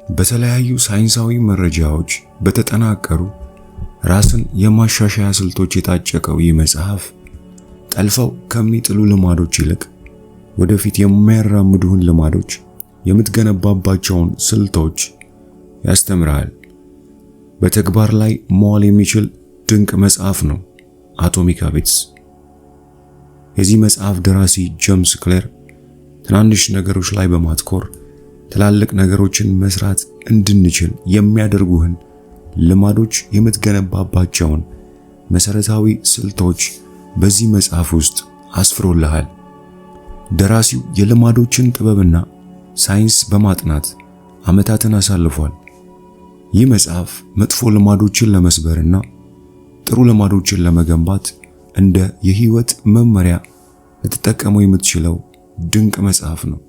በተለያዩ ሳይንሳዊ መረጃዎች በተጠናቀሩ ራስን የማሻሻያ ስልቶች የታጨቀው ይህ መጽሐፍ ጠልፈው ከሚጥሉ ልማዶች ይልቅ ወደፊት የሚያራምዱህን ልማዶች የምትገነባባቸውን ስልቶች ያስተምራል። በተግባር ላይ መዋል የሚችል ድንቅ መጽሐፍ ነው አቶሚክ ሃቢትስ። የዚህ መጽሐፍ ደራሲ ጄምስ ክሌር ትናንሽ ነገሮች ላይ በማትኮር ትላልቅ ነገሮችን መስራት እንድንችል የሚያደርጉህን ልማዶች የምትገነባባቸውን መሰረታዊ ስልቶች በዚህ መጽሐፍ ውስጥ አስፍሮልሃል። ደራሲው የልማዶችን ጥበብና ሳይንስ በማጥናት ዓመታትን አሳልፏል። ይህ መጽሐፍ መጥፎ ልማዶችን ለመስበርና ጥሩ ልማዶችን ለመገንባት እንደ የህይወት መመሪያ ልትጠቀመው የምትችለው ድንቅ መጽሐፍ ነው።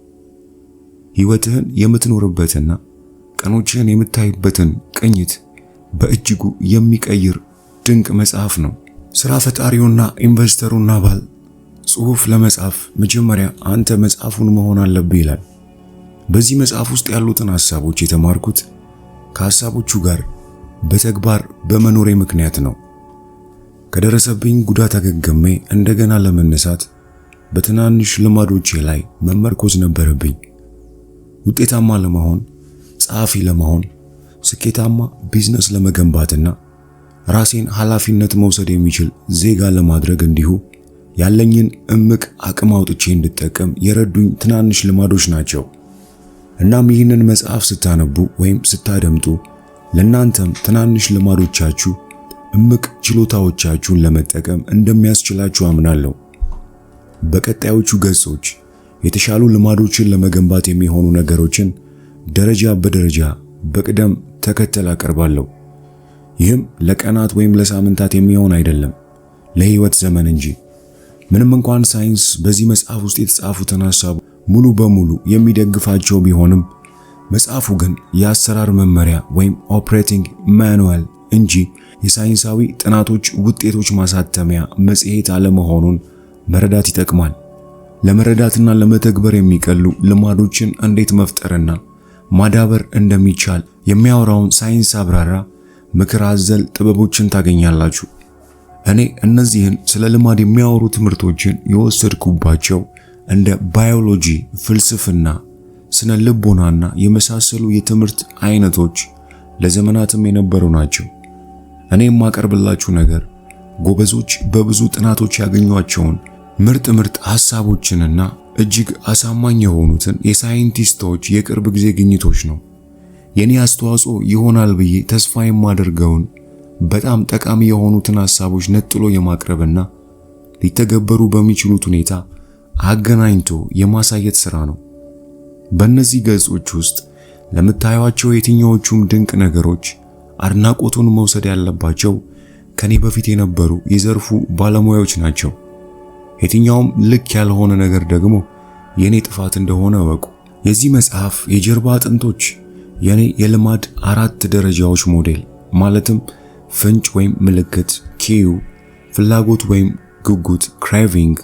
ህይወትህን የምትኖርበትና ቀኖችህን የምታይበትን ቅኝት በእጅጉ የሚቀይር ድንቅ መጽሐፍ ነው። ስራ ፈጣሪውና ኢንቨስተሩ ናቫል ጽሑፍ ለመጻፍ መጀመሪያ አንተ መጽሐፉን መሆን አለብህ ይላል። በዚህ መጽሐፍ ውስጥ ያሉትን ሐሳቦች የተማርኩት ከሐሳቦቹ ጋር በተግባር በመኖሬ ምክንያት ነው። ከደረሰብኝ ጉዳት አገግሜ እንደገና ለመነሳት በትናንሽ ልማዶቼ ላይ መመርኮዝ ነበረብኝ። ውጤታማ ለመሆን፣ ጸሐፊ ለመሆን፣ ስኬታማ ቢዝነስ ለመገንባትና ራሴን ኃላፊነት መውሰድ የሚችል ዜጋ ለማድረግ እንዲሁ ያለኝን እምቅ አቅም አውጥቼ እንድጠቀም የረዱኝ ትናንሽ ልማዶች ናቸው። እናም ይህንን መጽሐፍ ስታነቡ ወይም ስታደምጡ ለእናንተም ትናንሽ ልማዶቻችሁ እምቅ ችሎታዎቻችሁን ለመጠቀም እንደሚያስችላችሁ አምናለሁ። በቀጣዮቹ ገጾች የተሻሉ ልማዶችን ለመገንባት የሚሆኑ ነገሮችን ደረጃ በደረጃ በቅደም ተከተል አቀርባለሁ። ይህም ለቀናት ወይም ለሳምንታት የሚሆን አይደለም፣ ለህይወት ዘመን እንጂ። ምንም እንኳን ሳይንስ በዚህ መጽሐፍ ውስጥ የተጻፉትን ሐሳብ ሙሉ በሙሉ የሚደግፋቸው ቢሆንም መጽሐፉ ግን የአሰራር መመሪያ ወይም ኦፕሬቲንግ ማኑዋል እንጂ የሳይንሳዊ ጥናቶች ውጤቶች ማሳተሚያ መጽሔት አለመሆኑን መረዳት ይጠቅማል። ለመረዳትና ለመተግበር የሚቀሉ ልማዶችን እንዴት መፍጠርና ማዳበር እንደሚቻል የሚያወራውን ሳይንስ አብራራ ምክር አዘል ጥበቦችን ታገኛላችሁ። እኔ እነዚህን ስለ ልማድ የሚያወሩ ትምህርቶችን የወሰድኩባቸው እንደ ባዮሎጂ፣ ፍልስፍና፣ ስነ ልቦናና የመሳሰሉ የትምህርት አይነቶች ለዘመናትም የነበሩ ናቸው። እኔ የማቀርብላችሁ ነገር ጎበዞች በብዙ ጥናቶች ያገኟቸውን ምርጥ ሐሳቦችንና እጅግ አሳማኝ የሆኑትን የሳይንቲስቶች የቅርብ ጊዜ ግኝቶች ነው። የኔ አስተዋጽኦ ይሆናል ብዬ ተስፋ የማደርገውን በጣም ጠቃሚ የሆኑትን ሐሳቦች ነጥሎ የማቅረብና ሊተገበሩ በሚችሉት ሁኔታ አገናኝቶ የማሳየት ሥራ ነው። በእነዚህ ገጾች ውስጥ ለምታዩዋቸው የትኛዎቹም ድንቅ ነገሮች አድናቆቱን መውሰድ ያለባቸው ከኔ በፊት የነበሩ የዘርፉ ባለሙያዎች ናቸው። የትኛውም ልክ ያልሆነ ነገር ደግሞ የኔ ጥፋት እንደሆነ እወቁ። የዚህ መጽሐፍ የጀርባ አጥንቶች የኔ የልማድ 4 ደረጃዎች ሞዴል ማለትም ፍንጭ ወይም ምልክት ኪዩ፣ ፍላጎት ወይም ጉጉት ክሬቪንግ፣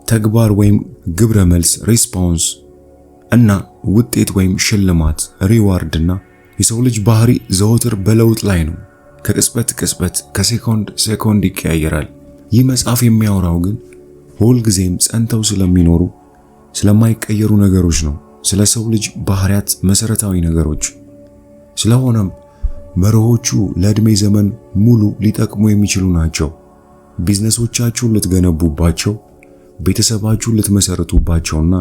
ተግባር ወይም ግብረ መልስ ሪስፖንስ እና ውጤት ወይም ሽልማት ሪዋርድና የሰው ልጅ ባህሪ ዘወትር በለውጥ ላይ ነው። ከቅጽበት ቅጽበት ከሴኮንድ ሴኮንድ ይቀያየራል። ይህ መጽሐፍ የሚያወራው ግን ሁል ጊዜም ጸንተው ስለሚኖሩ ስለማይቀየሩ ነገሮች ነው፣ ስለ ሰው ልጅ ባህሪያት መሰረታዊ ነገሮች። ስለሆነም መርሆቹ ለዕድሜ ዘመን ሙሉ ሊጠቅሙ የሚችሉ ናቸው። ቢዝነሶቻችሁን ልትገነቡባቸው፣ ቤተሰባችሁን ልትመሰርቱባቸውና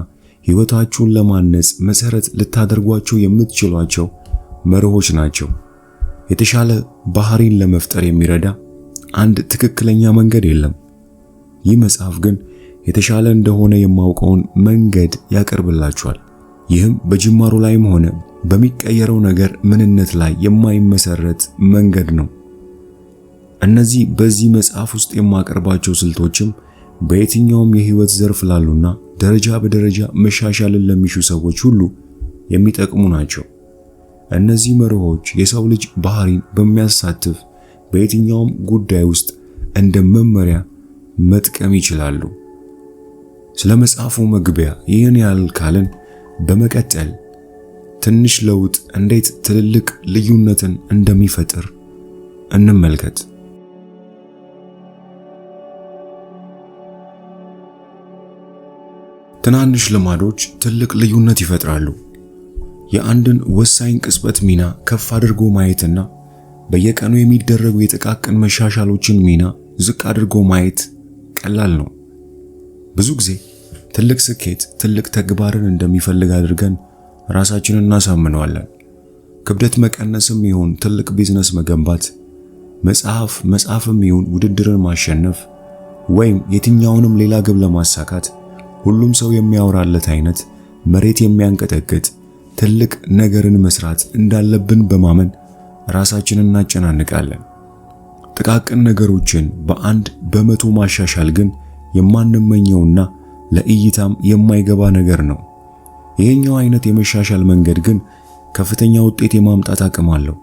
ህይወታችሁን ለማነጽ መሰረት ልታደርጓቸው የምትችሏቸው መርሆች ናቸው። የተሻለ ባህሪን ለመፍጠር የሚረዳ አንድ ትክክለኛ መንገድ የለም። ይህ መጽሐፍ ግን የተሻለ እንደሆነ የማውቀውን መንገድ ያቀርብላችኋል። ይህም በጅማሩ ላይም ሆነ በሚቀየረው ነገር ምንነት ላይ የማይመሰረት መንገድ ነው። እነዚህ በዚህ መጽሐፍ ውስጥ የማቀርባቸው ስልቶችም በየትኛውም የህይወት ዘርፍ ላሉና ደረጃ በደረጃ መሻሻልን ለሚሹ ሰዎች ሁሉ የሚጠቅሙ ናቸው። እነዚህ መርሆች የሰው ልጅ ባህሪን በሚያሳትፍ በየትኛውም ጉዳይ ውስጥ እንደ መመሪያ መጥቀም ይችላሉ። ስለ መጽሐፉ መግቢያ ይህን ያህል ካልን በመቀጠል ትንሽ ለውጥ እንዴት ትልልቅ ልዩነትን እንደሚፈጥር እንመልከት። ትናንሽ ልማዶች ትልቅ ልዩነት ይፈጥራሉ። የአንድን ወሳኝ ቅጽበት ሚና ከፍ አድርጎ ማየትና በየቀኑ የሚደረጉ የጥቃቅን መሻሻሎችን ሚና ዝቅ አድርጎ ማየት ቀላል ነው። ብዙ ጊዜ ትልቅ ስኬት ትልቅ ተግባርን እንደሚፈልግ አድርገን ራሳችንን እናሳምነዋለን። ክብደት መቀነስም ይሁን ትልቅ ቢዝነስ መገንባት፣ መጽሐፍም ይሁን ውድድርን ማሸነፍ ወይም የትኛውንም ሌላ ግብ ለማሳካት ሁሉም ሰው የሚያወራለት አይነት መሬት የሚያንቀጠቅጥ ትልቅ ነገርን መስራት እንዳለብን በማመን ራሳችንን እናጨናንቃለን። ጥቃቅን ነገሮችን በ1% ማሻሻል ግን የማንመኘውና ለእይታም የማይገባ ነገር ነው። ይሄኛው አይነት የመሻሻል መንገድ ግን ከፍተኛ ውጤት የማምጣት አቅም አለው፣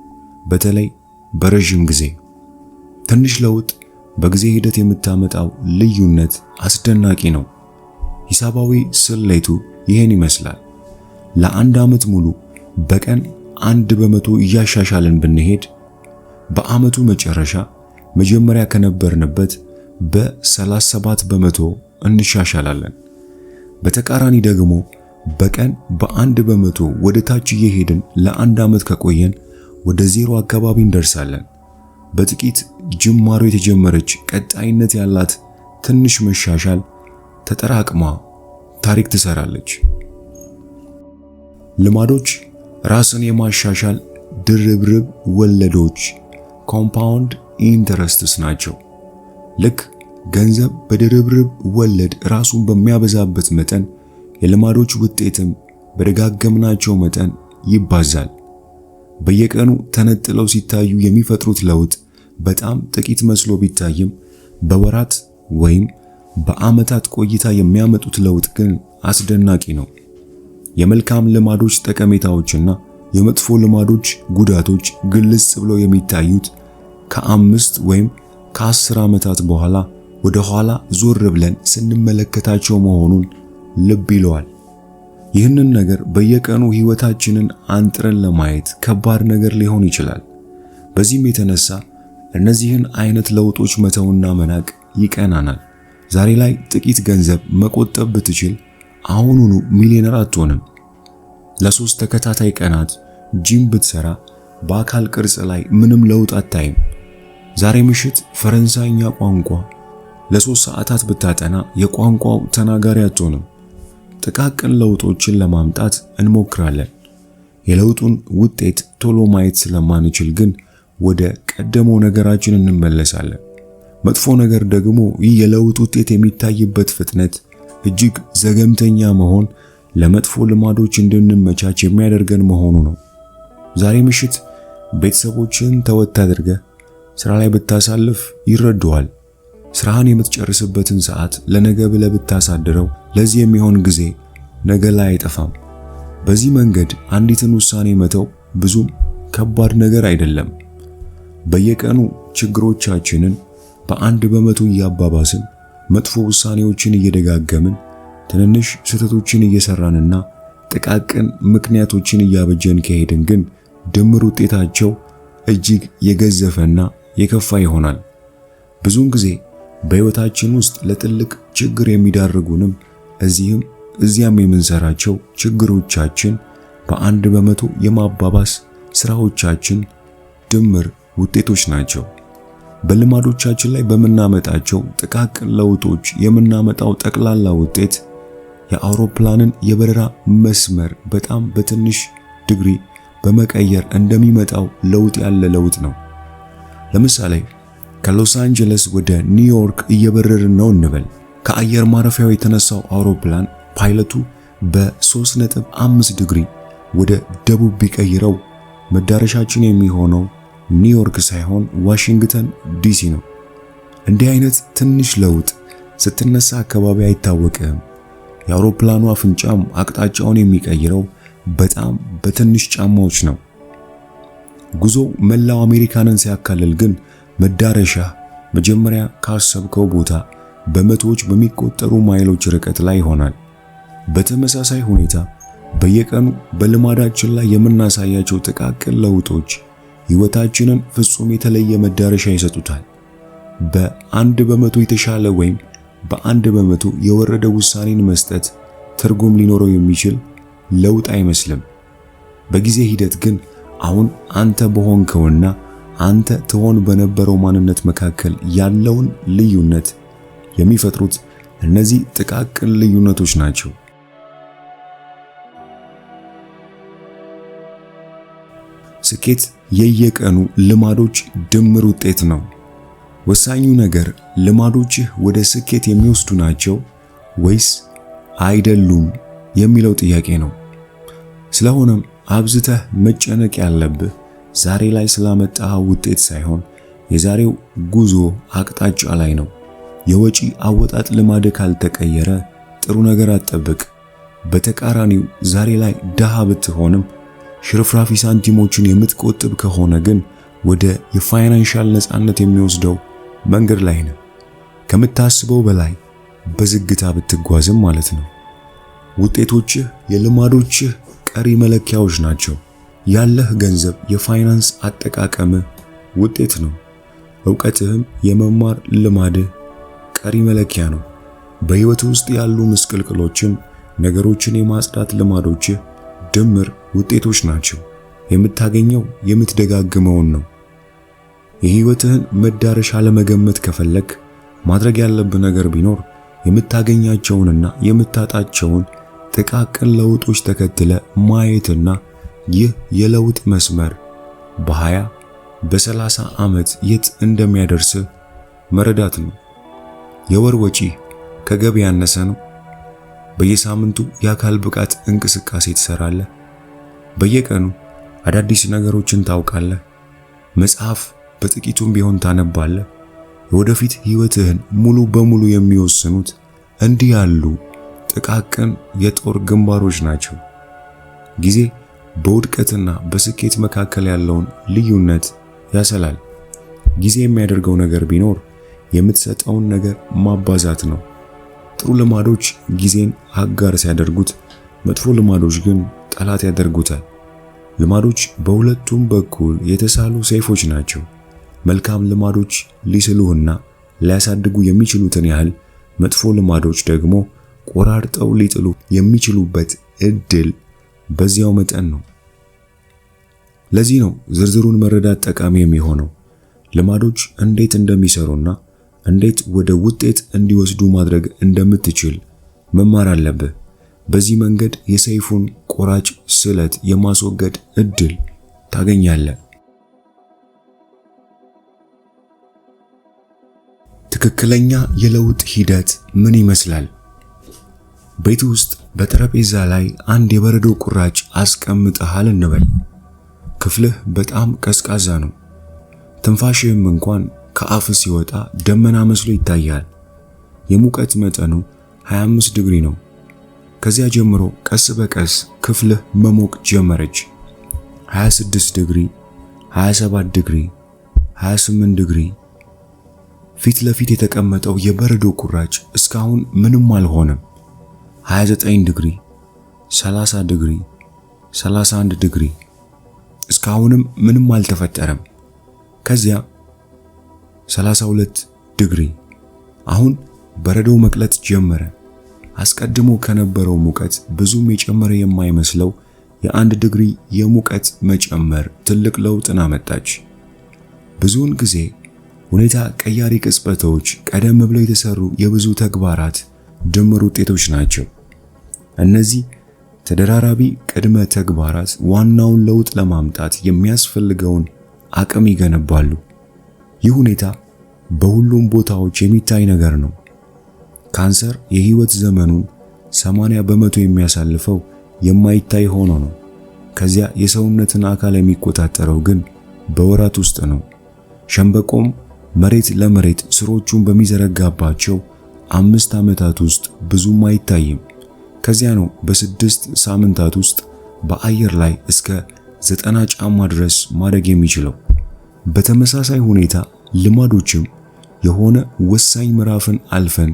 በተለይ በረጅም ጊዜ። ትንሽ ለውጥ በጊዜ ሂደት የምታመጣው ልዩነት አስደናቂ ነው። ሂሳባዊ ስሌቱ ይሄን ይመስላል። ለ1 ዓመት ሙሉ በቀን 1% እያሻሻልን ብንሄድ በዓመቱ መጨረሻ መጀመሪያ ከነበርንበት በ37% እንሻሻላለን። በተቃራኒ ደግሞ በቀን በ1% ወደ ታች እየሄድን ለ1 ዓመት ከቆየን ወደ 0 አካባቢ እንደርሳለን። በጥቂት ጅማሮ የተጀመረች ቀጣይነት ያላት ትንሽ መሻሻል ተጠራቅማ ታሪክ ትሰራለች። ልማዶች ራስን የማሻሻል ድርብርብ ወለዶች ኮምፓውንድ ኢንተረስትስ ናቸው። ልክ ገንዘብ በድርብርብ ወለድ ራሱን በሚያበዛበት መጠን የልማዶች ውጤትም በደጋገምናቸው መጠን ይባዛል። በየቀኑ ተነጥለው ሲታዩ የሚፈጥሩት ለውጥ በጣም ጥቂት መስሎ ቢታይም በወራት ወይም በዓመታት ቆይታ የሚያመጡት ለውጥ ግን አስደናቂ ነው። የመልካም ልማዶች ጠቀሜታዎችና የመጥፎ ልማዶች ጉዳቶች ግልጽ ብለው የሚታዩት ከ5 ወይም ከ10 ዓመታት በኋላ ወደ ኋላ ዞር ብለን ስንመለከታቸው መሆኑን ልብ ይለዋል። ይህንን ነገር በየቀኑ ህይወታችንን አንጥረን ለማየት ከባድ ነገር ሊሆን ይችላል። በዚህም የተነሳ እነዚህን አይነት ለውጦች መተውና መናቅ ይቀናናል። ዛሬ ላይ ጥቂት ገንዘብ መቆጠብ ብትችል አሁኑኑ ሚሊዮነር አትሆንም። ለ3 ተከታታይ ቀናት ጂም ብትሰራ በአካል ቅርጽ ላይ ምንም ለውጥ አታይም። ዛሬ ምሽት ፈረንሳይኛ ቋንቋ ለ3 ሰዓታት ብታጠና የቋንቋው ተናጋሪ አትሆንም። ጥቃቅን ለውጦችን ለማምጣት እንሞክራለን። የለውጡን ውጤት ቶሎ ማየት ስለማንችል ግን ወደ ቀደመው ነገራችን እንመለሳለን። መጥፎ ነገር ደግሞ ይህ የለውጥ ውጤት የሚታይበት ፍጥነት እጅግ ዘገምተኛ መሆን ለመጥፎ ልማዶች እንድንመቻች የሚያደርገን መሆኑ ነው። ዛሬ ምሽት ቤተሰቦችን ተወት አድርገህ ስራ ላይ ብታሳልፍ ይረዱሃል። ስራህን የምትጨርስበትን ሰዓት ለነገ ብለህ ብታሳድረው ለዚህ የሚሆን ጊዜ ነገ ላይ አይጠፋም። በዚህ መንገድ አንዲትን ውሳኔ መተው ብዙም ከባድ ነገር አይደለም። በየቀኑ ችግሮቻችንን በ1% እያባባስን መጥፎ ውሳኔዎችን እየደጋገምን ትንንሽ ስህተቶችን እየሰራንና ጥቃቅን ምክንያቶችን እያበጀን ከሄድን ግን ድምር ውጤታቸው እጅግ የገዘፈና የከፋ ይሆናል። ብዙውን ጊዜ በሕይወታችን ውስጥ ለትልቅ ችግር የሚዳርጉንም እዚያም የምንሰራቸው ችግሮቻችን በ1% የማባባስ ስራዎቻችን ድምር ውጤቶች ናቸው። በልማዶቻችን ላይ በምናመጣቸው ጥቃቅን ለውጦች የምናመጣው ጠቅላላ ውጤት የአውሮፕላንን የበረራ መስመር በጣም በትንሽ ዲግሪ በመቀየር እንደሚመጣው ለውጥ ያለ ለውጥ ነው። ለምሳሌ ከሎስ አንጀለስ ወደ ኒውዮርክ እየበረርን ነው እንበል። ከአየር ማረፊያው የተነሳው አውሮፕላን ፓይለቱ በ3.5 ዲግሪ ወደ ደቡብ ቢቀይረው መዳረሻችን የሚሆነው ኒውዮርክ ሳይሆን ዋሽንግተን ዲሲ ነው። እንዲህ አይነት ትንሽ ለውጥ ስትነሳ አካባቢ አይታወቅም። የአውሮፕላኑ አፍንጫም አቅጣጫውን የሚቀይረው በጣም በትንሽ ጫማዎች ነው። ጉዞው መላው አሜሪካንን ሲያካልል ግን መዳረሻ መጀመሪያ ካሰብከው ቦታ በመቶዎች በሚቆጠሩ ማይሎች ርቀት ላይ ይሆናል። በተመሳሳይ ሁኔታ በየቀኑ በልማዳችን ላይ የምናሳያቸው ጥቃቅን ለውጦች ሕይወታችንን ፍጹም የተለየ መዳረሻ ይሰጡታል። በ1% የተሻለ ወይም በ1% የወረደ ውሳኔን መስጠት ትርጉም ሊኖረው የሚችል ለውጥ አይመስልም። በጊዜ ሂደት ግን አሁን አንተ በሆንከውና አንተ ትሆን በነበረው ማንነት መካከል ያለውን ልዩነት የሚፈጥሩት እነዚህ ጥቃቅን ልዩነቶች ናቸው። ስኬት የየቀኑ ልማዶች ድምር ውጤት ነው። ወሳኙ ነገር ልማዶችህ ወደ ስኬት የሚወስዱ ናቸው ወይስ አይደሉም የሚለው ጥያቄ ነው። ስለሆነም አብዝተህ መጨነቅ ያለብህ ዛሬ ላይ ስላመጣኸው ውጤት ሳይሆን የዛሬው ጉዞ አቅጣጫ ላይ ነው። የወጪ አወጣጥ ልማድህ ካልተቀየረ ጥሩ ነገር አትጠብቅ። በተቃራኒው ዛሬ ላይ ድሃ ብትሆንም ሽርፍራፊ ሳንቲሞችን የምትቆጥብ ከሆነ ግን ወደ የፋይናንሻል ነፃነት የሚወስደው መንገድ ላይ ነው። ከምታስበው በላይ በዝግታ ብትጓዝም ማለት ነው። ውጤቶችህ የልማዶችህ ቀሪ መለኪያዎች ናቸው። ያለህ ገንዘብ የፋይናንስ አጠቃቀምህ ውጤት ነው። ዕውቀትህም የመማር ልማድህ ቀሪ መለኪያ ነው። በሕይወትህ ውስጥ ያሉ ምስቅልቅሎችን፣ ነገሮችን የማጽዳት ልማዶችህ ድምር ውጤቶች ናቸው። የምታገኘው የምትደጋግመውን ነው። የሕይወትህን መዳረሻ ለመገመት ከፈለክ ማድረግ ያለብህ ነገር ቢኖር የምታገኛቸውንና የምታጣቸውን ጥቃቅን ለውጦች ተከትለ ማየትና ይህ የለውጥ መስመር በ20 በ30 ዓመት የት እንደሚያደርስህ መረዳት ነው። የወር ወጪ ከገቢ ያነሰ ነው? በየሳምንቱ የአካል ብቃት እንቅስቃሴ ትሰራለህ? በየቀኑ አዳዲስ ነገሮችን ታውቃለህ? መጽሐፍ በጥቂቱም ቢሆን ታነባለህ? የወደፊት ሕይወትህን ሙሉ በሙሉ የሚወስኑት እንዲህ ያሉ ጥቃቅን የጦር ግንባሮች ናቸው። ጊዜ በውድቀትና በስኬት መካከል ያለውን ልዩነት ያሰላል። ጊዜ የሚያደርገው ነገር ቢኖር የምትሰጠውን ነገር ማባዛት ነው። ጥሩ ልማዶች ጊዜን አጋር ሲያደርጉት፣ መጥፎ ልማዶች ግን ጠላት ያደርጉታል። ልማዶች በሁለቱም በኩል የተሳሉ ሰይፎች ናቸው። መልካም ልማዶች ሊስሉህና ሊያሳድጉ የሚችሉትን ያህል መጥፎ ልማዶች ደግሞ ቆራርጠው ሊጥሉ የሚችሉበት እድል በዚያው መጠን ነው። ለዚህ ነው ዝርዝሩን መረዳት ጠቃሚ የሚሆነው። ልማዶች እንዴት እንደሚሰሩና እንዴት ወደ ውጤት እንዲወስዱ ማድረግ እንደምትችል መማር አለብህ። በዚህ መንገድ የሰይፉን ቆራጭ ስለት የማስወገድ እድል ታገኛለህ። ትክክለኛ የለውጥ ሂደት ምን ይመስላል? ቤት ውስጥ በጠረጴዛ ላይ አንድ የበረዶ ቁራጭ አስቀምጠሃል እንበል። ክፍልህ በጣም ቀዝቃዛ ነው። ትንፋሽህም እንኳን ከአፍ ሲወጣ ደመና መስሎ ይታያል። የሙቀት መጠኑ 25 ዲግሪ ነው። ከዚያ ጀምሮ ቀስ በቀስ ክፍልህ መሞቅ ጀመረች። 26 ዲግሪ፣ 27 ዲግሪ፣ 28 ዲግሪ። ፊት ለፊት የተቀመጠው የበረዶ ቁራጭ እስካሁን ምንም አልሆነም። 29 ዲግሪ፣ 30 ዲግሪ፣ 31 ዲግሪ። እስካሁንም ምንም አልተፈጠረም። ከዚያ 32 ዲግሪ። አሁን በረዶው መቅለጥ ጀመረ። አስቀድሞ ከነበረው ሙቀት ብዙም የጨመረ የማይመስለው የ1 ዲግሪ የሙቀት መጨመር ትልቅ ለውጥን አመጣች። ብዙውን ጊዜ ሁኔታ ቀያሪ ቅጽበቶች ቀደም ብለው የተሰሩ የብዙ ተግባራት ድምር ውጤቶች ናቸው። እነዚህ ተደራራቢ ቅድመ ተግባራት ዋናውን ለውጥ ለማምጣት የሚያስፈልገውን አቅም ይገነባሉ። ይህ ሁኔታ በሁሉም ቦታዎች የሚታይ ነገር ነው። ካንሰር የህይወት ዘመኑን 80% የሚያሳልፈው የማይታይ ሆኖ ነው። ከዚያ የሰውነትን አካል የሚቆጣጠረው ግን በወራት ውስጥ ነው። ሸምበቆም መሬት ለመሬት ስሮቹን በሚዘረጋባቸው 5 ዓመታት ውስጥ ብዙም አይታይም። ከዚያ ነው በ6 ሳምንታት ውስጥ በአየር ላይ እስከ 90 ጫማ ድረስ ማደግ የሚችለው። በተመሳሳይ ሁኔታ ልማዶችም የሆነ ወሳኝ ምዕራፍን አልፈን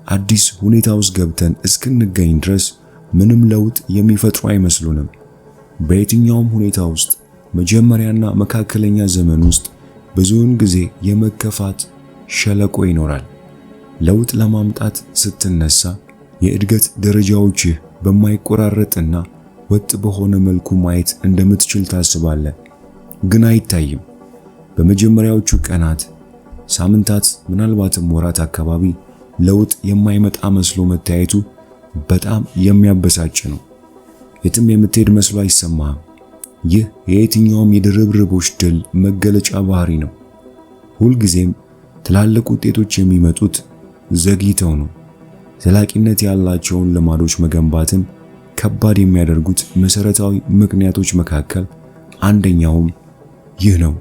አዲስ ሁኔታ ውስጥ ገብተን እስክንገኝ ድረስ ምንም ለውጥ የሚፈጥሩ አይመስሉንም። በየትኛውም ሁኔታ ውስጥ መጀመሪያና መካከለኛ ዘመን ውስጥ ብዙውን ጊዜ የመከፋት ሸለቆ ይኖራል። ለውጥ ለማምጣት ስትነሳ የእድገት ደረጃዎችህ በማይቆራረጥና ወጥ በሆነ መልኩ ማየት እንደምትችል ታስባለህ፣ ግን አይታይም። በመጀመሪያዎቹ ቀናት፣ ሳምንታት፣ ምናልባትም ወራት አካባቢ ለውጥ የማይመጣ መስሎ መታየቱ በጣም የሚያበሳጭ ነው። የትም የምትሄድ መስሎ አይሰማህም። ይህ የየትኛውም የድርብርቦች ድል መገለጫ ባህሪ ነው። ሁልጊዜም ትላልቅ ውጤቶች የሚመጡት ዘግይተው ነው። ዘላቂነት ያላቸውን ልማዶች መገንባትን ከባድ የሚያደርጉት መሰረታዊ ምክንያቶች መካከል አንደኛውም ይህ ነው።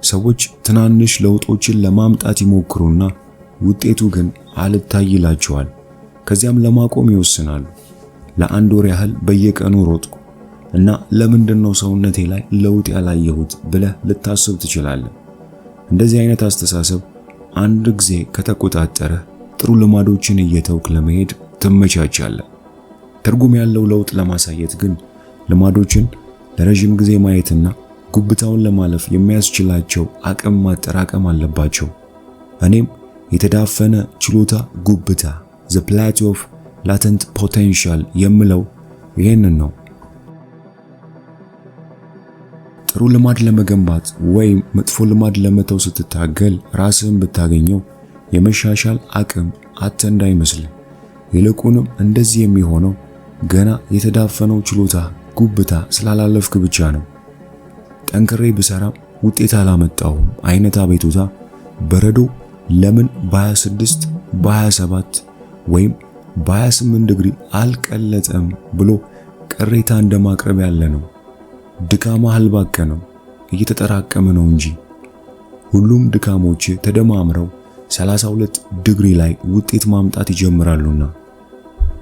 ሰዎች ትናንሽ ለውጦችን ለማምጣት ይሞክሩና ውጤቱ ግን አልታይ ይላቸዋል። ከዚያም ለማቆም ይወስናሉ። ለአንድ ወር ያህል በየቀኑ ሮጥኩ እና ለምንድነው ሰውነቴ ላይ ለውጥ ያላየሁት ብለህ ልታስብ ትችላለህ። እንደዚህ አይነት አስተሳሰብ አንድ ጊዜ ከተቆጣጠረ ጥሩ ልማዶችን እየተውክ ለመሄድ ትመቻቻለህ። ትርጉም ያለው ለውጥ ለማሳየት ግን ልማዶችን ለረጅም ጊዜ ማየትና ጉብታውን ለማለፍ የሚያስችላቸው አቅም ማጠራቀም አለባቸው። እኔም የተዳፈነ ችሎታ ጉብታ the plateau of latent potential የምለው ይሄንን ነው። ጥሩ ልማድ ለመገንባት ወይም መጥፎ ልማድ ለመተው ስትታገል ራስህን ብታገኘው የመሻሻል አቅም አጥተ እንዳይመስል። ይልቁንም እንደዚህ የሚሆነው ገና የተዳፈነው ችሎታ ጉብታ ስላላለፍክ ብቻ ነው። ጠንክሬ ብሰራም ውጤት አላመጣሁም አይነት አቤቱታ በረዶ ለምን በ26 በ27 ወይም በ28 ዲግሪ አልቀለጠም ብሎ ቅሬታ እንደማቅረብ ያለ ነው። ድካምህ አልባከነም፣ እየተጠራቀመ ነው እንጂ። ሁሉም ድካሞች ተደማምረው 32 ዲግሪ ላይ ውጤት ማምጣት ይጀምራሉና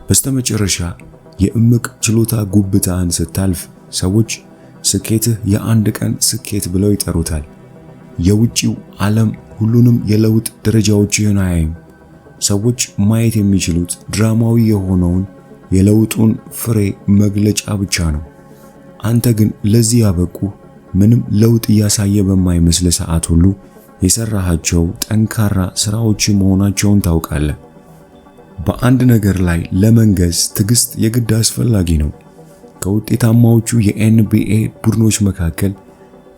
በስተመጨረሻ የእምቅ ችሎታ ጉብታን ስታልፍ ሰዎች ስኬትህ የአንድ ቀን ስኬት ብለው ይጠሩታል። የውጪው ዓለም ሁሉንም የለውጥ ደረጃዎችህን አያይም። ሰዎች ማየት የሚችሉት ድራማዊ የሆነውን የለውጡን ፍሬ መግለጫ ብቻ ነው። አንተ ግን ለዚህ ያበቁ ምንም ለውጥ እያሳየ በማይመስል ሰዓት ሁሉ የሰራሃቸው ጠንካራ ስራዎች መሆናቸውን ታውቃለህ። በአንድ ነገር ላይ ለመንገስ ትዕግስት የግድ አስፈላጊ ነው። ከውጤታማዎቹ የኤንቢኤ ቡድኖች መካከል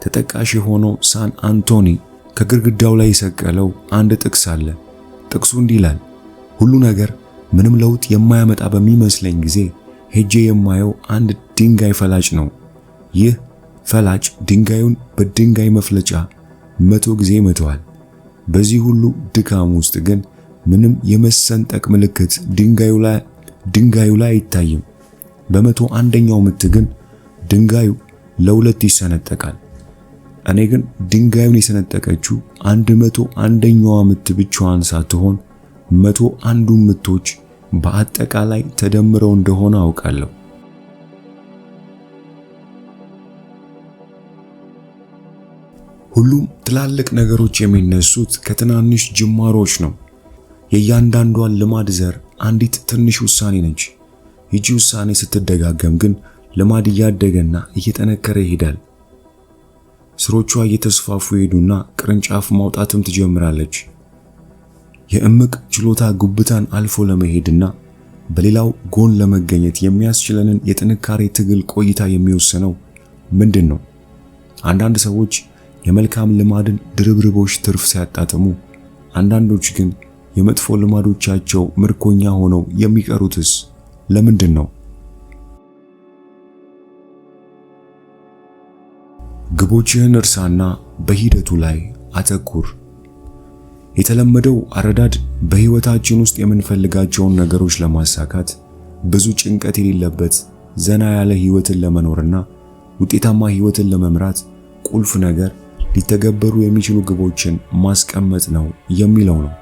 ተጠቃሽ የሆነው ሳን አንቶኒ ከግድግዳው ላይ የሰቀለው አንድ ጥቅስ አለ። ጥቅሱ እንዲህ ይላል፣ ሁሉ ነገር ምንም ለውጥ የማያመጣ በሚመስለኝ ጊዜ ሄጄ የማየው አንድ ድንጋይ ፈላጭ ነው። ይህ ፈላጭ ድንጋዩን በድንጋይ መፍለጫ 100 ጊዜ ይመታዋል። በዚህ ሁሉ ድካም ውስጥ ግን ምንም የመሰንጠቅ ምልክት ድንጋዩ ላይ አይታይም። በ101ኛው ምት ግን ድንጋዩ ለሁለት ይሰነጠቃል። እኔ ግን ድንጋዩን የሰነጠቀችው 101ኛዋ ምት ብቻዋን ሳትሆን 101ዱ ምቶች በአጠቃላይ ተደምረው እንደሆነ አውቃለሁ። ሁሉም ትላልቅ ነገሮች የሚነሱት ከትናንሽ ጅማሮች ነው። የእያንዳንዷን ልማድ ዘር አንዲት ትንሽ ውሳኔ ነች። ይቺ ውሳኔ ስትደጋገም ግን ልማድ እያደገና እየጠነከረ ይሄዳል። ስሮቿ እየተስፋፉ ይሄዱና ቅርንጫፍ ማውጣትም ትጀምራለች። የእምቅ ችሎታ ጉብታን አልፎ ለመሄድና በሌላው ጎን ለመገኘት የሚያስችለንን የጥንካሬ ትግል ቆይታ የሚወስነው ምንድን ነው? አንዳንድ ሰዎች የመልካም ልማድን ድርብርቦች ትርፍ ሲያጣጥሙ፣ አንዳንዶች ግን የመጥፎ ልማዶቻቸው ምርኮኛ ሆነው የሚቀሩትስ ለምንድን ነው? ግቦችህን እርሳና በሂደቱ ላይ አተኩር። የተለመደው አረዳድ በህይወታችን ውስጥ የምንፈልጋቸውን ነገሮች ለማሳካት ብዙ ጭንቀት የሌለበት ዘና ያለ ህይወትን ለመኖርና ውጤታማ ህይወትን ለመምራት ቁልፍ ነገር ሊተገበሩ የሚችሉ ግቦችን ማስቀመጥ ነው የሚለው ነው።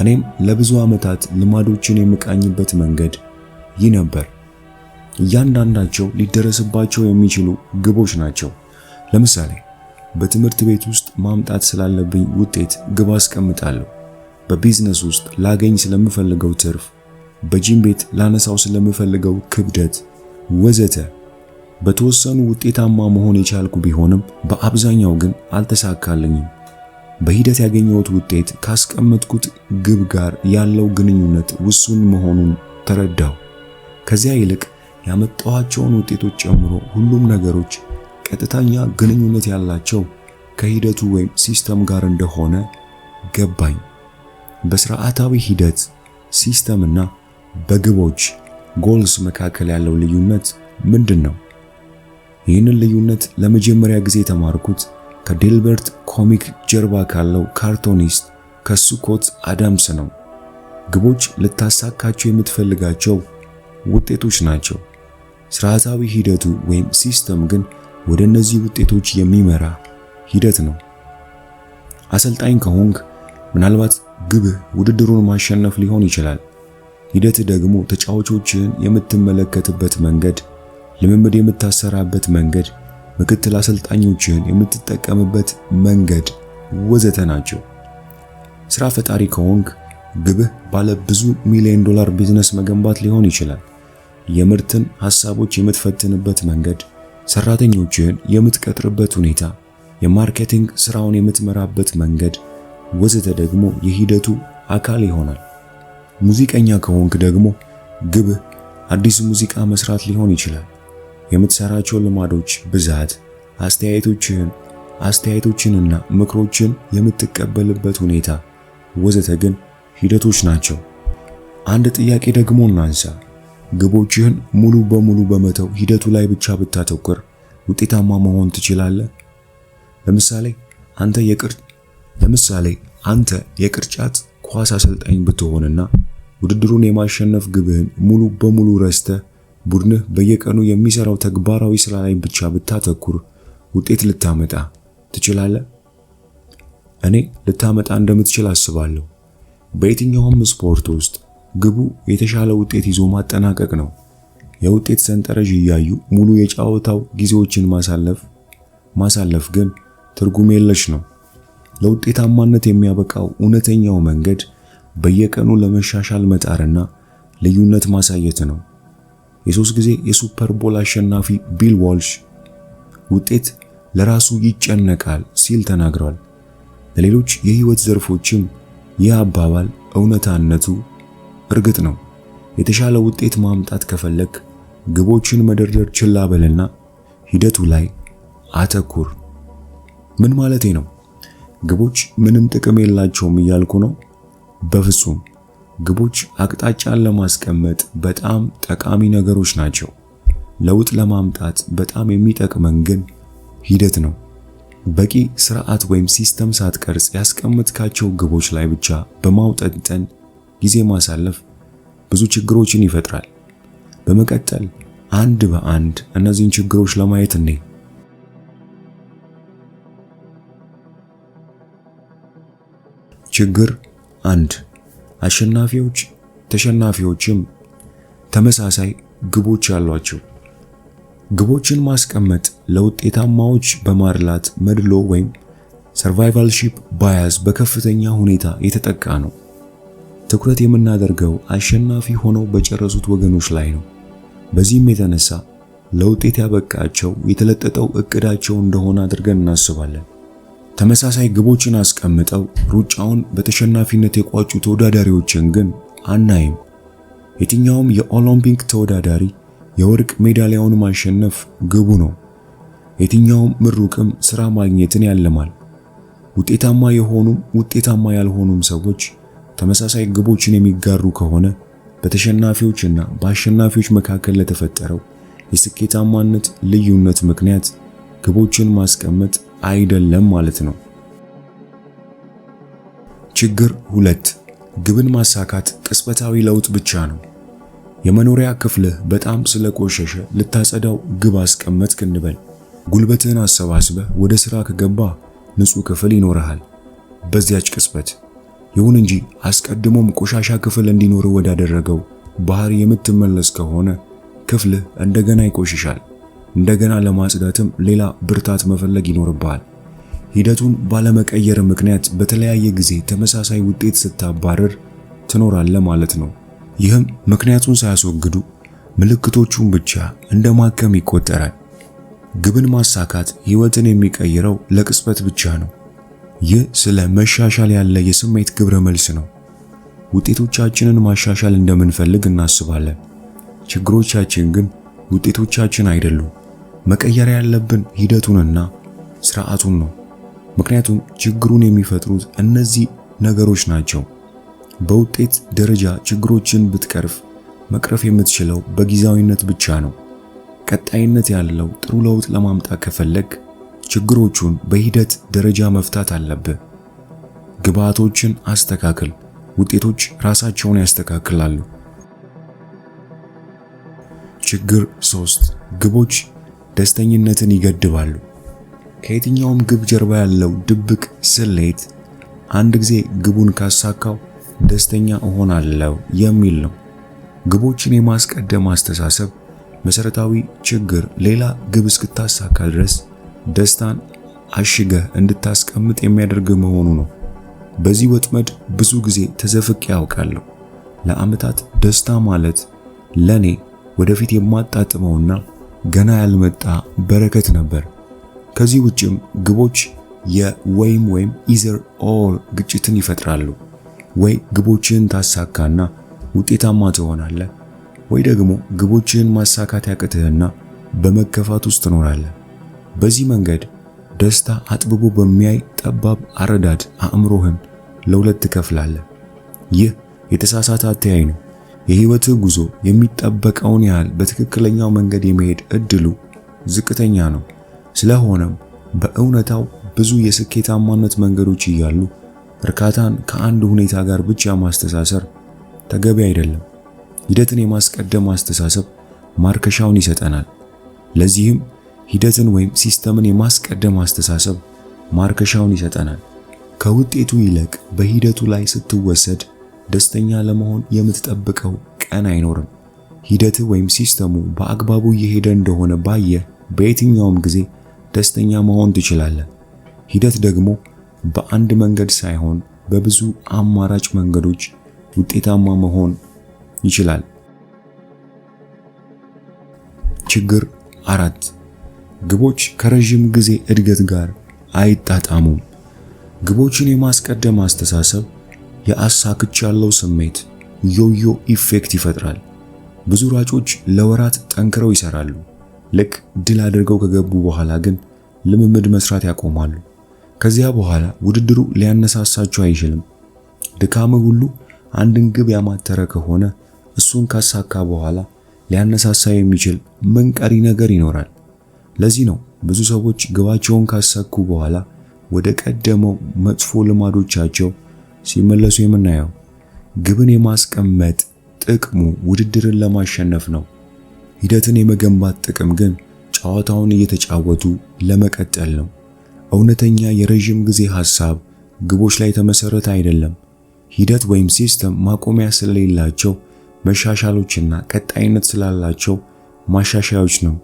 እኔም ለብዙ ዓመታት ልማዶችን የምቃኝበት መንገድ ይህ ነበር። እያንዳንዳቸው ሊደረስባቸው የሚችሉ ግቦች ናቸው። ለምሳሌ በትምህርት ቤት ውስጥ ማምጣት ስላለብኝ ውጤት ግብ አስቀምጣለሁ። በቢዝነስ ውስጥ ላገኝ ስለምፈልገው ትርፍ፣ በጂም ቤት ላነሳው ስለምፈልገው ክብደት ወዘተ በተወሰኑ ውጤታማ መሆን የቻልኩ ቢሆንም በአብዛኛው ግን አልተሳካልኝም። በሂደት ያገኘሁት ውጤት ካስቀመጥኩት ግብ ጋር ያለው ግንኙነት ውሱን መሆኑን ተረዳሁ። ከዚያ ይልቅ ያመጣኋቸውን ውጤቶች ጨምሮ ሁሉም ነገሮች ቀጥተኛ ግንኙነት ያላቸው ከሂደቱ ወይም ሲስተም ጋር እንደሆነ ገባኝ። በስርዓታዊ ሂደት ሲስተምና በግቦች ጎልስ መካከል ያለው ልዩነት ምንድን ነው? ይህንን ልዩነት ለመጀመሪያ ጊዜ የተማርኩት ከዴልበርት ኮሚክ ጀርባ ካለው ካርቶኒስት ከሱኮት አዳምስ ነው። ግቦች ልታሳካቸው የምትፈልጋቸው ውጤቶች ናቸው። ስርዓታዊ ሂደቱ ወይም ሲስተም ግን ወደ እነዚህ ውጤቶች የሚመራ ሂደት ነው። አሰልጣኝ ከሆንክ ምናልባት ግብህ ውድድሩን ማሸነፍ ሊሆን ይችላል። ሂደት ደግሞ ተጫዋቾችን የምትመለከትበት መንገድ፣ ልምምድ የምታሰራበት መንገድ፣ ምክትል አሰልጣኞችን የምትጠቀምበት መንገድ ወዘተ ናቸው። ስራ ፈጣሪ ከሆንክ ግብህ ባለ ብዙ ሚሊዮን ዶላር ቢዝነስ መገንባት ሊሆን ይችላል። የምርትን ሐሳቦች የምትፈትንበት መንገድ፣ ሰራተኞችን የምትቀጥርበት ሁኔታ፣ የማርኬቲንግ ስራውን የምትመራበት መንገድ ወዘተ ደግሞ የሂደቱ አካል ይሆናል። ሙዚቀኛ ከሆንክ ደግሞ ግብህ አዲስ ሙዚቃ መስራት ሊሆን ይችላል። የምትሰራቸው ልማዶች ብዛት፣ አስተያየቶችንና ምክሮችን የምትቀበልበት ሁኔታ ወዘተ ግን ሂደቶች ናቸው። አንድ ጥያቄ ደግሞ እናንሳ። ግቦችህን ሙሉ በሙሉ በመተው ሂደቱ ላይ ብቻ ብታተኩር ውጤታማ መሆን ትችላለህ? ለምሳሌ አንተ የቅርጫት ኳስ አሰልጣኝ ብትሆንና ውድድሩን የማሸነፍ ግብህን ሙሉ በሙሉ ረስተህ ቡድንህ በየቀኑ የሚሰራው ተግባራዊ ስራ ላይ ብቻ ብታተኩር ውጤት ልታመጣ ትችላለህ? እኔ ልታመጣ እንደምትችል አስባለሁ። በየትኛውም ስፖርት ውስጥ ግቡ የተሻለ ውጤት ይዞ ማጠናቀቅ ነው። የውጤት ሰንጠረዥ እያዩ ሙሉ የጨዋታው ጊዜዎችን ማሳለፍ ግን ትርጉም የለሽ ነው። ለውጤታማነት የሚያበቃው እውነተኛው መንገድ በየቀኑ ለመሻሻል መጣርና ልዩነት ማሳየት ነው። የ3 ጊዜ የሱፐር ቦል አሸናፊ ቢል ዋልሽ ውጤት ለራሱ ይጨነቃል ሲል ተናግሯል። ለሌሎች የህይወት ዘርፎችም ይህ አባባል እውነታነቱ እርግጥ ነው። የተሻለ ውጤት ማምጣት ከፈለክ ግቦችን መደርደር ችላ በልና ሂደቱ ላይ አተኩር። ምን ማለቴ ነው? ግቦች ምንም ጥቅም የላቸውም እያልኩ ነው? በፍጹም። ግቦች አቅጣጫን ለማስቀመጥ በጣም ጠቃሚ ነገሮች ናቸው። ለውጥ ለማምጣት በጣም የሚጠቅመን ግን ሂደት ነው። በቂ ስርዓት ወይም ሲስተም ሳትቀርጽ ያስቀመጥካቸው ግቦች ላይ ብቻ በማውጠንጠን ጊዜ ማሳለፍ ብዙ ችግሮችን ይፈጥራል። በመቀጠል አንድ በአንድ እነዚህን ችግሮች ለማየት እንይ። ችግር 1 አሸናፊዎች ተሸናፊዎችም ተመሳሳይ ግቦች አሏቸው። ግቦችን ማስቀመጥ ለውጤታማዎች በማርላት መድሎ ወይም ሰርቫይቫልሺፕ ባያስ በከፍተኛ ሁኔታ የተጠቃ ነው። ትኩረት የምናደርገው አሸናፊ ሆነው በጨረሱት ወገኖች ላይ ነው። በዚህም የተነሳ ለውጤት ያበቃቸው የተለጠጠው እቅዳቸው እንደሆነ አድርገን እናስባለን። ተመሳሳይ ግቦችን አስቀምጠው ሩጫውን በተሸናፊነት የቋጩ ተወዳዳሪዎችን ግን አናይም። የትኛውም የኦሎምፒክ ተወዳዳሪ የወርቅ ሜዳሊያውን ማሸነፍ ግቡ ነው። የትኛውም ምሩቅም ስራ ማግኘትን ያለማል። ውጤታማ የሆኑም ውጤታማ ያልሆኑም ሰዎች ተመሳሳይ ግቦችን የሚጋሩ ከሆነ በተሸናፊዎችና በአሸናፊዎች መካከል ለተፈጠረው የስኬታማነት ልዩነት ምክንያት ግቦችን ማስቀመጥ አይደለም ማለት ነው። ችግር 2 ግብን ማሳካት ቅጽበታዊ ለውጥ ብቻ ነው። የመኖሪያ ክፍልህ በጣም ስለቆሸሸ ልታጸዳው ግብ አስቀመጥክ እንበል። ጉልበትህን አሰባስበህ ወደ ስራ ከገባ ንጹህ ክፍል ይኖርሃል በዚያች ቅጽበት። ይሁን እንጂ አስቀድሞም ቆሻሻ ክፍል እንዲኖር ወዳደረገው ባህሪ የምትመለስ ከሆነ ክፍልህ እንደገና ይቆሽሻል። እንደገና ለማጽዳትም ሌላ ብርታት መፈለግ ይኖርብሃል። ሂደቱን ባለመቀየር ምክንያት በተለያየ ጊዜ ተመሳሳይ ውጤት ስታባረር ትኖራለህ ማለት ነው። ይህም ምክንያቱን ሳያስወግዱ ምልክቶቹን ብቻ እንደማከም ይቆጠራል። ግብን ማሳካት ሕይወትን የሚቀይረው ለቅጽበት ብቻ ነው። ይህ ስለ መሻሻል ያለ የስሜት ግብረ መልስ ነው። ውጤቶቻችንን ማሻሻል እንደምንፈልግ እናስባለን። ችግሮቻችን ግን ውጤቶቻችን አይደሉም። መቀየር ያለብን ሂደቱንና ስርዓቱን ነው። ምክንያቱም ችግሩን የሚፈጥሩት እነዚህ ነገሮች ናቸው። በውጤት ደረጃ ችግሮችን ብትቀርፍ መቅረፍ የምትችለው በጊዜያዊነት ብቻ ነው። ቀጣይነት ያለው ጥሩ ለውጥ ለማምጣት ከፈለግ ችግሮቹን በሂደት ደረጃ መፍታት አለብህ። ግብዓቶችን አስተካክል፣ ውጤቶች ራሳቸውን ያስተካክላሉ። ችግር 3 ግቦች ደስተኝነትን ይገድባሉ። ከየትኛውም ግብ ጀርባ ያለው ድብቅ ስሌት አንድ ጊዜ ግቡን ካሳካው ደስተኛ እሆናለሁ የሚል ነው። ግቦችን የማስቀደም አስተሳሰብ መሰረታዊ ችግር ሌላ ግብ እስክታሳካ ድረስ ደስታን አሽገህ እንድታስቀምጥ የሚያደርግ መሆኑ ነው። በዚህ ወጥመድ ብዙ ጊዜ ተዘፍቄ ያውቃለሁ። ለዓመታት ደስታ ማለት ለኔ ወደፊት የማጣጥመውና ገና ያልመጣ በረከት ነበር። ከዚህ ውጭም ግቦች የወይም ኢዘር ኦር ግጭትን ይፈጥራሉ። ወይ ግቦችን ታሳካና ውጤታማ ትሆናለህ፣ ወይ ደግሞ ግቦችን ማሳካት ያቅትህና በመከፋት ውስጥ ትኖራለህ። በዚህ መንገድ ደስታ አጥብቦ በሚያይ ጠባብ አረዳድ አእምሮህን ለሁለት ትከፍላለህ። ይህ የተሳሳተ አተያይ ነው። የህይወትህ ጉዞ የሚጠበቀውን ያህል በትክክለኛው መንገድ የመሄድ እድሉ ዝቅተኛ ነው። ስለሆነም በእውነታው ብዙ የስኬታማነት መንገዶች እያሉ እርካታን ከአንድ ሁኔታ ጋር ብቻ ማስተሳሰር ተገቢ አይደለም። ሂደትን የማስቀደም አስተሳሰብ ማርከሻውን ይሰጠናል። ለዚህም ሂደትን ሲስተምን የማስቀደም አስተሳሰብ ማርከሻውን ይሰጠናል። ከውጤቱ ይልቅ በሂደቱ ላይ ስትወሰድ ደስተኛ ለመሆን የምትጠብቀው ቀን አይኖርም። ሂደትህ ሲስተሙ በአግባቡ እየሄደ እንደሆነ ባየህ በየትኛውም ጊዜ ደስተኛ መሆን ትችላለህ። ሂደት ደግሞ በአንድ መንገድ ሳይሆን በብዙ አማራጭ መንገዶች ውጤታማ መሆን ይችላል። ችግር 4 ግቦች ከረጅም ጊዜ እድገት ጋር አይጣጣሙም። ግቦችን የማስቀደም አስተሳሰብ የአሳክቻለሁ ስሜት ዮዮ ኢፌክት ይፈጥራል። ብዙ ሯጮች ለወራት ጠንክረው ይሰራሉ። ልክ ድል አድርገው ከገቡ በኋላ ግን ልምምድ መስራት ያቆማሉ። ከዚያ በኋላ ውድድሩ ሊያነሳሳቸው አይችልም። ድካም ሁሉ አንድን ግብ ያማተረ ከሆነ እሱን ካሳካ በኋላ ሊያነሳሳ የሚችል ምን ቀሪ ነገር ይኖራል? ለዚህ ነው ብዙ ሰዎች ግባቸውን ካሳኩ በኋላ ወደ ቀደመው መጥፎ ልማዶቻቸው ሲመለሱ የምናየው። ግብን የማስቀመጥ ጥቅሙ ውድድርን ለማሸነፍ ነው። ሂደትን የመገንባት ጥቅም ግን ጨዋታውን እየተጫወቱ ለመቀጠል ነው። እውነተኛ የረጅም ጊዜ ሐሳብ ግቦች ላይ ተመሰረተ አይደለም። ሂደት ሲስተም ማቆሚያ ስለሌላቸው መሻሻሎችና ቀጣይነት ስላላቸው ማሻሻያዎች ነው።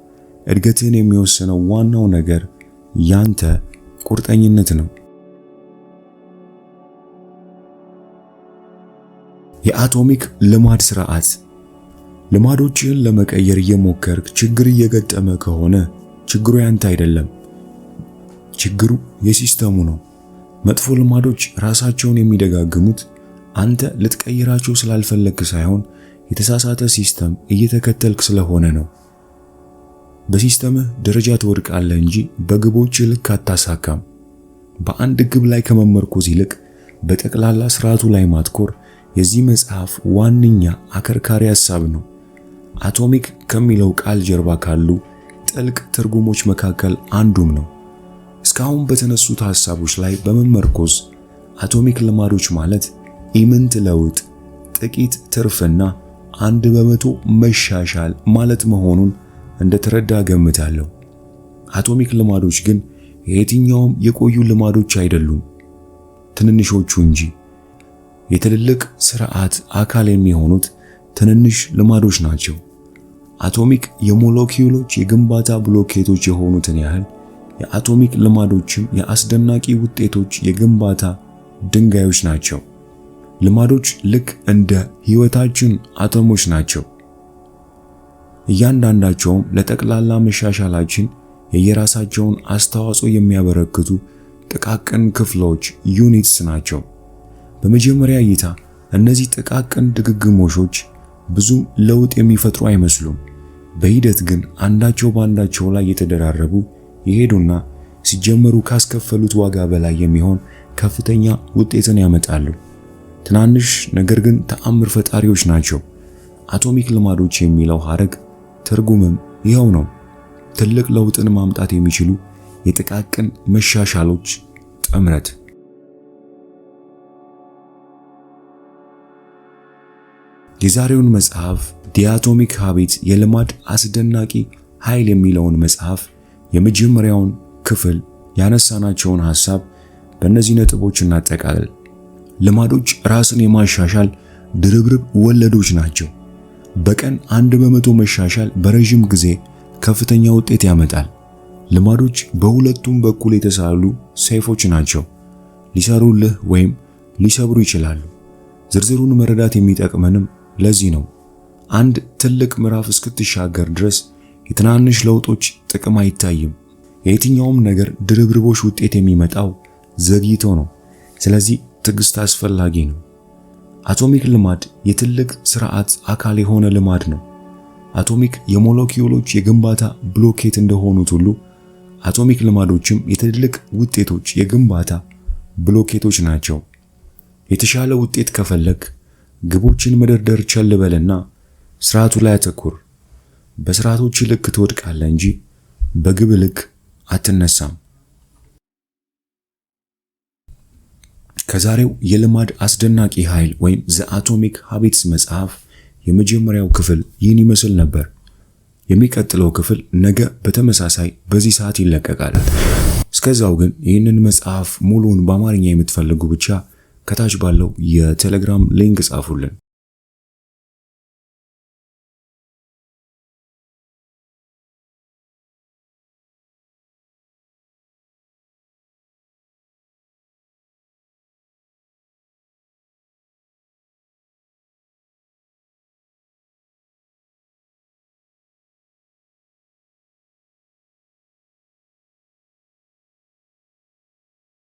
እድገትን የሚወስነው ዋናው ነገር ያንተ ቁርጠኝነት ነው። የአቶሚክ ልማድ ስርዓት። ልማዶችን ለመቀየር እየሞከርክ ችግር እየገጠመ ከሆነ ችግሩ ያንተ አይደለም፣ ችግሩ የሲስተሙ ነው። መጥፎ ልማዶች ራሳቸውን የሚደጋግሙት አንተ ልትቀይራቸው ስላልፈለክ ሳይሆን የተሳሳተ ሲስተም እየተከተልክ ስለሆነ ነው። በሲስተምህ ደረጃ ትወድቃለህ እንጂ በግቦች ልክ አታሳካም። በአንድ ግብ ላይ ከመመርኮዝ ይልቅ በጠቅላላ ስርዓቱ ላይ ማትኮር የዚህ መጽሐፍ ዋነኛ አከርካሪ ሐሳብ ነው። አቶሚክ ከሚለው ቃል ጀርባ ካሉ ጥልቅ ትርጉሞች መካከል አንዱም ነው። እስካሁን በተነሱት ሐሳቦች ላይ በመመርኮዝ አቶሚክ ልማዶች ማለት ኢምንት ለውጥ፣ ጥቂት ትርፍና 1% መሻሻል ማለት መሆኑን እንደተረዳ ገምታለሁ። አቶሚክ ልማዶች ግን የየትኛውም የቆዩ ልማዶች አይደሉም፣ ትንንሾቹ እንጂ። የትልልቅ ስርዓት አካል የሚሆኑት ትንንሽ ልማዶች ናቸው። አቶሚክ የሞለኪውሎች የግንባታ ብሎኬቶች የሆኑትን ያህል የአቶሚክ ልማዶችም የአስደናቂ ውጤቶች የግንባታ ድንጋዮች ናቸው። ልማዶች ልክ እንደ ሕይወታችን አተሞች ናቸው። እያንዳንዳቸውም ለጠቅላላ መሻሻላችን የየራሳቸውን አስተዋጽኦ የሚያበረክቱ ጥቃቅን ክፍሎች ዩኒትስ ናቸው። በመጀመሪያ እይታ እነዚህ ጥቃቅን ድግግሞሾች ብዙም ለውጥ የሚፈጥሩ አይመስሉም። በሂደት ግን አንዳቸው በአንዳቸው ላይ የተደራረቡ ይሄዱና ሲጀመሩ ካስከፈሉት ዋጋ በላይ የሚሆን ከፍተኛ ውጤትን ያመጣሉ። ትናንሽ ነገር ግን ተአምር ፈጣሪዎች ናቸው። አቶሚክ ልማዶች የሚለው ሐረግ ትርጉምም ይኸው ነው። ትልቅ ለውጥን ማምጣት የሚችሉ የጥቃቅን መሻሻሎች ጥምረት። የዛሬውን መጽሐፍ ዲ አቶሚክ ሃቢት የልማድ አስደናቂ ኃይል የሚለውን መጽሐፍ የመጀመሪያውን ክፍል ያነሳናቸውን ሐሳብ በእነዚህ ነጥቦች እናጠቃልል። ልማዶች ራስን የማሻሻል ድርብርብ ወለዶች ናቸው። በቀን 1% መሻሻል በረጅም ጊዜ ከፍተኛ ውጤት ያመጣል። ልማዶች በሁለቱም በኩል የተሳሉ ሰይፎች ናቸው። ሊሰሩልህ ወይም ሊሰብሩ ይችላሉ። ዝርዝሩን መረዳት የሚጠቅመንም ለዚህ ነው። አንድ ትልቅ ምዕራፍ እስክትሻገር ድረስ የትናንሽ ለውጦች ጥቅም አይታይም። የየትኛውም ነገር ድርብርቦሽ ውጤት የሚመጣው ዘግይቶ ነው። ስለዚህ ትዕግስት አስፈላጊ ነው። አቶሚክ ልማድ የትልቅ ስርዓት አካል የሆነ ልማድ ነው። አቶሚክ የሞለኪውሎች የግንባታ ብሎኬት እንደሆኑት ሁሉ አቶሚክ ልማዶችም የትልቅ ውጤቶች የግንባታ ብሎኬቶች ናቸው። የተሻለ ውጤት ከፈለግ ግቦችን መደርደር ቸል በልና ስርዓቱ ላይ አተኩር። በስርዓቶች ልክ ትወድቃለህ እንጂ በግብ ልክ አትነሳም። ከዛሬው የልማድ አስደናቂ ኃይል ወይም ዘ አቶሚክ ሃቢትስ መጽሐፍ የመጀመሪያው ክፍል ይህን ይመስል ነበር። የሚቀጥለው ክፍል ነገ በተመሳሳይ በዚህ ሰዓት ይለቀቃል። እስከዛው ግን ይህንን መጽሐፍ ሙሉውን በአማርኛ የምትፈልጉ ብቻ ከታች ባለው የቴሌግራም ሊንክ ጻፉልን።